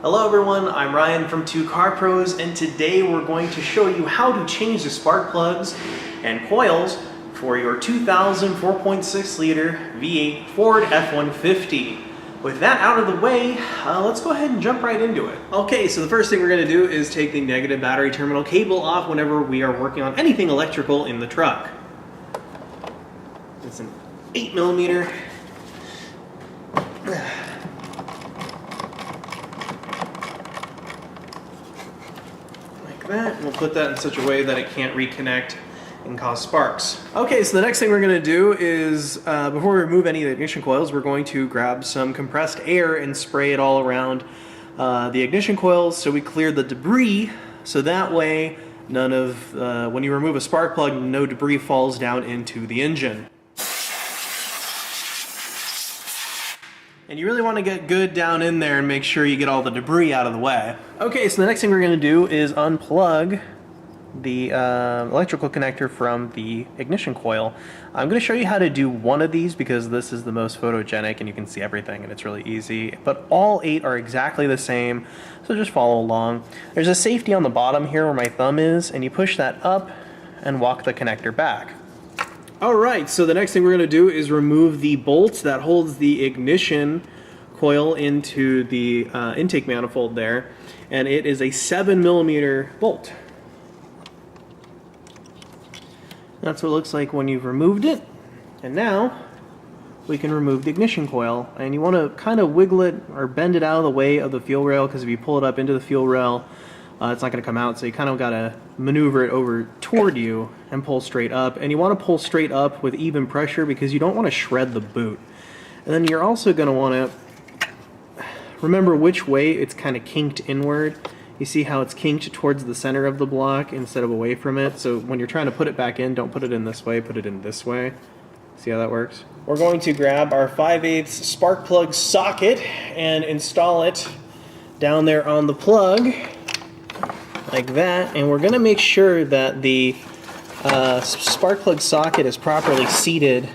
Hello everyone, I'm Ryan from 2 Car Pros, and today we're going to show you how to change the spark plugs and coils for your 2000 4.6 liter V8 Ford F-150. With that out of the way, let's go ahead and jump right into it. Okay, so the first thing we're going to do is take the negative battery terminal cable off whenever we are working on anything electrical in the truck. It's an 8mm. That. We'll put that in such a way that it can't reconnect and cause sparks. Okay, so the next thing we're going to do is, before we remove any of the ignition coils, we're going to grab some compressed air and spray it all around the ignition coils so we clear the debris, so that way none of, when you remove a spark plug, no debris falls down into the engine. And you really want to get good down in there and make sure you get all the debris out of the way. Okay, so the next thing we're going to do is unplug the electrical connector from the ignition coil. I'm going to show you how to do one of these because this is the most photogenic and you can see everything and it's really easy. But all 8 are exactly the same, so just follow along. There's a safety on the bottom here where my thumb is, and you push that up and walk the connector back. Alright, so the next thing we're going to do is remove the bolt that holds the ignition coil into the intake manifold there, and it is a 7mm bolt. That's what it looks like when you've removed it. And now we can remove the ignition coil, and you want to kind of wiggle it or bend it out of the way of the fuel rail, because if you pull it up into the fuel rail, it's not going to come out, so you kind of got to maneuver it over toward you and pull straight up. And you want to pull straight up with even pressure because you don't want to shred the boot. And then you're also going to want to remember which way it's kind of kinked inward. You see how it's kinked towards the center of the block instead of away from it. So when you're trying to put it back in, don't put it in this way, put it in this way. See how that works? We're going to grab our 5/8 spark plug socket and install it down there on the plug, like that, and we're going to make sure that the spark plug socket is properly seated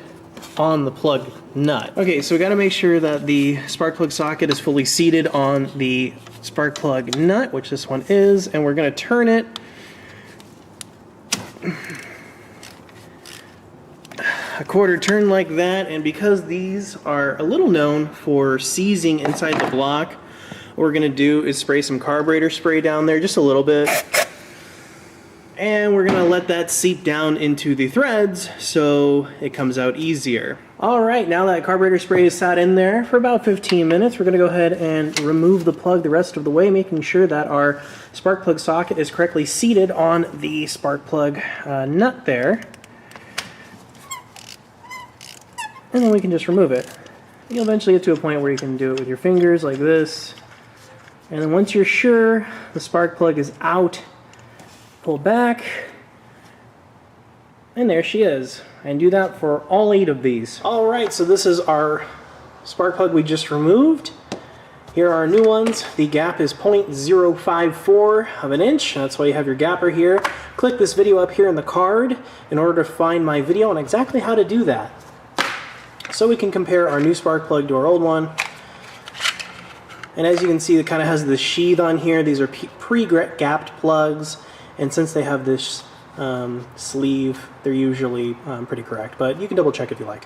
on the plug nut. Okay, so we got to make sure that the spark plug socket is fully seated on the spark plug nut, which this one is, and we're going to turn it a quarter turn like that. And because these are a little known for seizing inside the block, what we're going to do is spray some carburetor spray down there, just a little bit. And we're going to let that seep down into the threads so it comes out easier. Alright, now that carburetor spray is sat in there for about 15 minutes, we're going to go ahead and remove the plug the rest of the way, making sure that our spark plug socket is correctly seated on the spark plug nut there. And then we can just remove it. You'll eventually get to a point where you can do it with your fingers like this. And then once you're sure the spark plug is out, pull back, and there she is. And do that for all 8 of these. Alright, so this is our spark plug we just removed. Here are our new ones. The gap is 0.054 of an inch. That's why you have your gapper here. Click this video up here in the card in order to find my video on exactly how to do that. So we can compare our new spark plug to our old one. And as you can see, it kind of has the sheath on here. These are pre-gapped plugs, and since they have this sleeve, they're usually pretty correct, but you can double check if you like.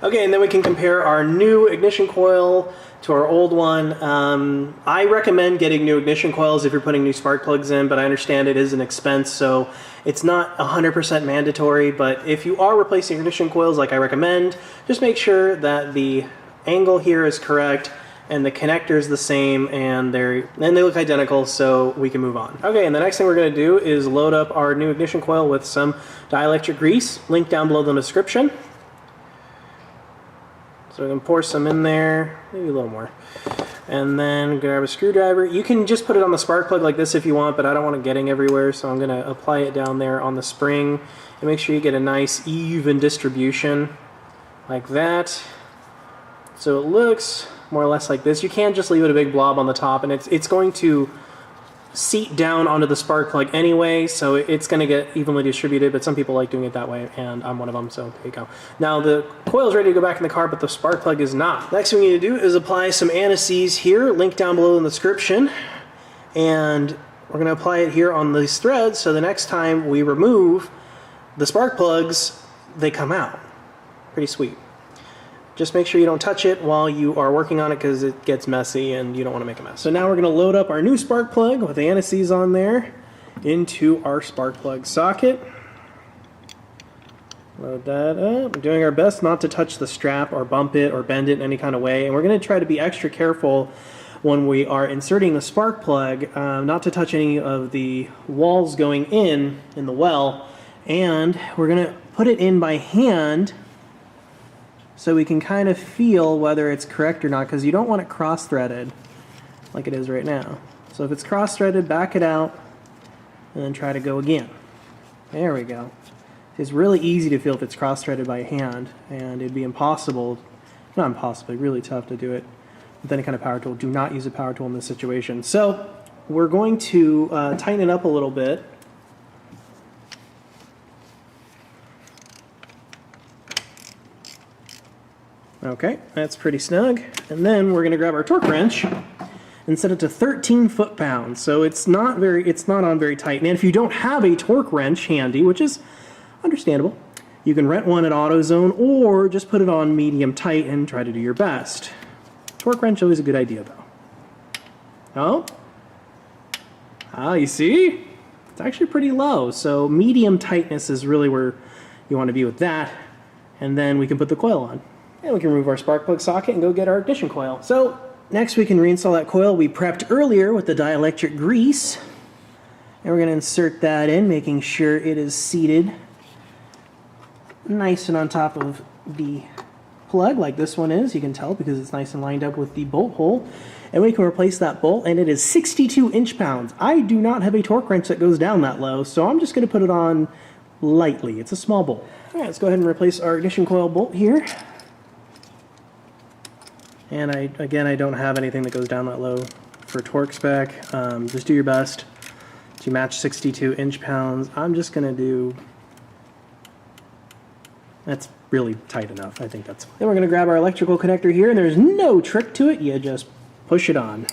Okay, and then we can compare our new ignition coil to our old one. I recommend getting new ignition coils if you're putting new spark plugs in, but I understand it is an expense, so it's not 100% mandatory. But if you are replacing ignition coils like I recommend, just make sure that the angle here is correct and the connector is the same, and they look identical, so we can move on. Okay, and the next thing we're going to do is load up our new ignition coil with some dielectric grease. Link down below in the description. So we can pour some in there, maybe a little more. And then grab a screwdriver. You can just put it on the spark plug like this if you want, but I don't want it getting everywhere, so I'm going to apply it down there on the spring. And make sure you get a nice even distribution, like that. So it looks more or less like this. You can't just leave it a big blob on the top, and it's going to seat down onto the spark plug anyway, so it's going to get evenly distributed, but some people like doing it that way, and I'm one of them, so there you go. Now the coil is ready to go back in the car, but the spark plug is not. Next thing we need to do is apply some anti-seize here, link down below in the description, and we're going to apply it here on these threads, so the next time we remove the spark plugs, they come out. Pretty sweet. Just make sure you don't touch it while you are working on it because it gets messy and you don't want to make a mess. So now we're going to load up our new spark plug with the anti-seize on there into our spark plug socket. Load that up. We're doing our best not to touch the strap or bump it or bend it in any kind of way. And we're going to try to be extra careful when we are inserting the spark plug, not to touch any of the walls going in the well. And we're going to put it in by hand so we can kind of feel whether it's correct or not, because you don't want it cross-threaded like it is right now. So if it's cross-threaded, back it out and then try to go again. There we go. It's really easy to feel if it's cross-threaded by hand, and it'd be impossible, not impossible, really tough to do it with any kind of power tool. Do not use a power tool in this situation. So we're going to tighten it up a little bit. Okay, that's pretty snug. And then we're going to grab our torque wrench and set it to 13 foot-pounds. So it's not on very tight. And if you don't have a torque wrench handy, which is understandable, you can rent one at AutoZone or just put it on medium tight and try to do your best. Torque wrench always a good idea though. Oh, you see? It's actually pretty low. So medium tightness is really where you want to be with that. And then we can put the coil on. And we can remove our spark plug socket and go get our ignition coil. So next we can reinstall that coil we prepped earlier with the dielectric grease. And we're going to insert that in, making sure it is seated nice and on top of the plug like this one is. You can tell because it's nice and lined up with the bolt hole. And we can replace that bolt, and it is 62 inch-pounds. I do not have a torque wrench that goes down that low, so I'm just going to put it on lightly. It's a small bolt. All right, let's go ahead and replace our ignition coil bolt here. And again, I don't have anything that goes down that low for torque spec. Just do your best to match 62 inch-pounds. I'm just going to do... That's really tight enough. I think that's fine. Then we're going to grab our electrical connector here, and there's no trick to it. You just push it on,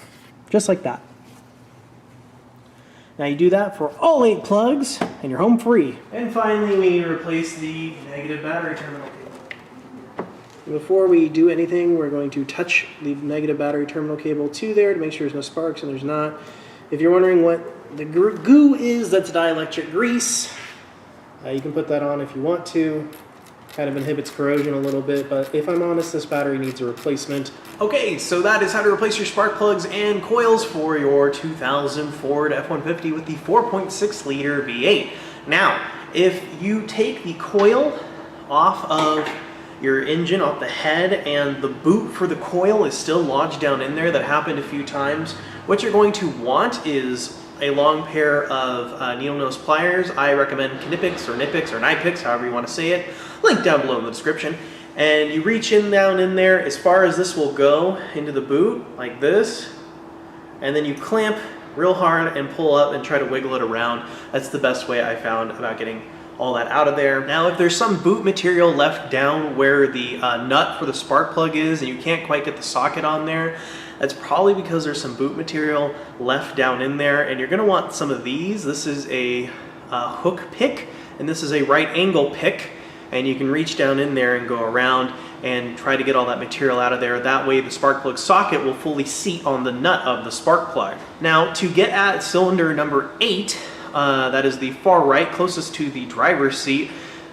just like that. Now you do that for all 8 plugs, and you're home free. And finally, we need to replace the negative battery terminal cable. Before we do anything, we're going to touch the negative battery terminal cable to there to make sure there's no sparks, and there's not. If you're wondering what the goo is, that's dielectric grease. You can put that on if you want to. Kind of inhibits corrosion a little bit, but if I'm honest, this battery needs a replacement. Okay, so that is how to replace your spark plugs and coils for your 2000 Ford F-150 with the 4.6 liter V8. Now, if you take the coil off of your engine, off the head, and the boot for the coil is still lodged down in there, that happened a few times, what you're going to want is a long pair of needle nose pliers. I recommend Knipex or Knipex, however you want to say it. Link down below in the description. And you reach in down in there as far as this will go into the boot, like this, and then you clamp real hard and pull up and try to wiggle it around. That's the best way I found about getting all that out of there. Now, if there's some boot material left down where the nut for the spark plug is and you can't quite get the socket on there, that's probably because there's some boot material left down in there, and you're going to want some of these. This is a hook pick, and this is a right angle pick, and you can reach down in there and go around and try to get all that material out of there. That way the spark plug socket will fully seat on the nut of the spark plug. Now, to get at cylinder number 8, that is the far right, closest to the driver's seat,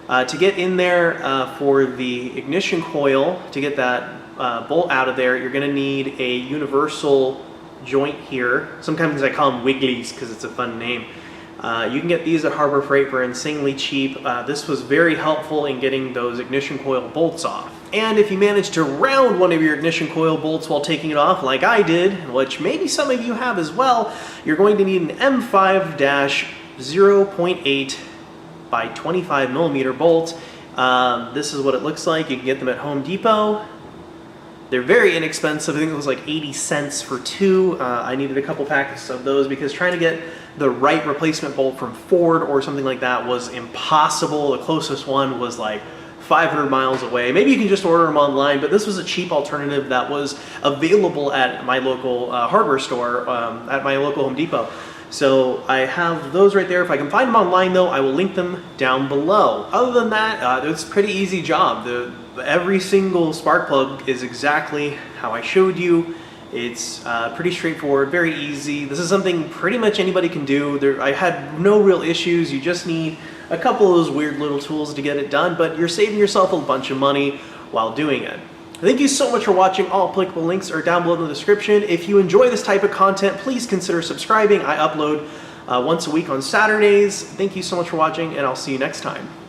to get in there for the ignition coil, to get that bolt out of there, you're going to need a universal joint here. Sometimes I call them Wigglies because it's a fun name. You can get these at Harbor Freight for insanely cheap. This was very helpful in getting those ignition coil bolts off. And if you manage to round one of your ignition coil bolts while taking it off, like I did, which maybe some of you have as well, you're going to need an M5-0.8 by 25 millimeter bolt. This is what it looks like. You can get them at Home Depot. They're very inexpensive. I think it was like 80 cents for 2. I needed a couple packets of those because trying to get the right replacement bolt from Ford or something like that was impossible. The closest one was like 500 miles away. Maybe you can just order them online, but this was a cheap alternative that was available at my local hardware store, at my local Home Depot. So I have those right there. If I can find them online though, I will link them down below. Other than that, it's a pretty easy job. Every single spark plug is exactly how I showed you. It's pretty straightforward, very easy. This is something pretty much anybody can do. I had no real issues. You just need a couple of those weird little tools to get it done, but you're saving yourself a bunch of money while doing it. Thank you so much for watching. All applicable links are down below in the description. If you enjoy this type of content, please consider subscribing. I upload once a week on Saturdays. Thank you so much for watching, and I'll see you next time.